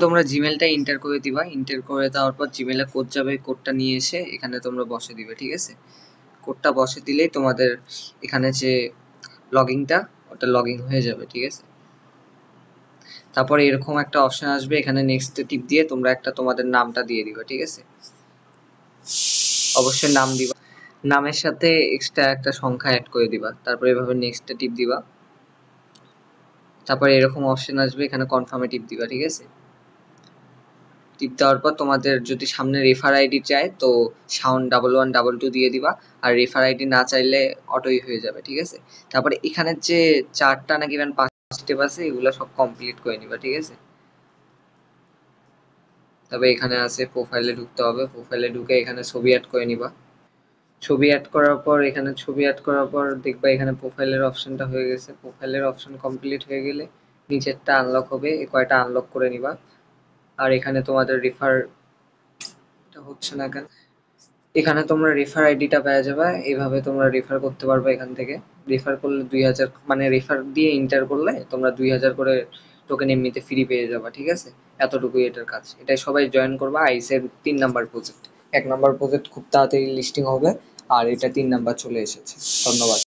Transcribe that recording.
তোমরা জিমেলটা এন্টার করে দিবা, এন্টার করে দেওয়ার পর জিমেলে কোড যাবে, কোডটা নিয়ে এসে এখানে তোমরা বসে দিবে, ঠিক আছে? কোডটা বসে দিলেই তোমাদের এখানে যে লগইনটা ওটা লগইন হয়ে যাবে, ঠিক আছে? তারপরে এরকম একটা অপশন আসবে, এখানে নেক্সট টিপ দিয়ে তোমরা একটা তোমাদের নামটা দিয়ে দিবা, ঠিক আছে? অবশ্যই নাম দিবা, নামের সাথে এক্সট্রা একটা সংখ্যা অ্যাড করে দিবা, তারপরে এভাবে নেক্সট টিপ দিবা। তারপরে এরকম অপশন আসবে, এখানে কনফার্মে টিপ দিবা, ঠিক আছে? টিপ দেওয়ার পর তোমাদের যদি সামনে রেফার আইডি চায় তো সাউন্ড 1112 দিয়ে দিবা, আর রেফার আইডি না চাইলে অটোই হয়ে যাবে, ঠিক আছে? তারপরে এখানে যে 4টা নাকি 5 স্টেপ আছে এগুলো সব কমপ্লিট করে নিবা, ঠিক আছে? তবে এখানে আছে প্রোফাইলে ঢুকতে হবে, প্রোফাইলে ঢুকে এখানে ছবি অ্যাড করে নিবা। ছবি অ্যাড করার পর এখানে ছবি অ্যাড করার পর দেখবা এখানে প্রোফাইলের অপশনটা হয়ে গেছে, প্রোফাইলের অপশন কমপ্লিট হয়ে গেলে নিচেরটা আনলক হবে, এই কয়টা আনলক করে নিবা। আর এখানে তোমাদের রেফার হচ্ছে না কেন, এখানে তোমরা রেফার আইডিটা পেয়ে যাবে, এইভাবে তোমরা রেফার করতে পারবে এখান থেকে। রেফার করলে 2000, মানে রেফার দিয়ে এন্টার করলে তোমরা 2000 করে টোকেন এমনিতে ফ্রি পেয়ে যাবা, ঠিক আছে? এতটুকুই এটার কাজ, এটাই সবাই জয়েন করবা। আইসের 3 নাম্বার প্রজেক্ট, 1 নাম্বার প্রজেক্ট খুব তাড়াতাড়ি লিস্টিং হবে, আর এটা 3 নাম্বার চলে এসেছে। ধন্যবাদ।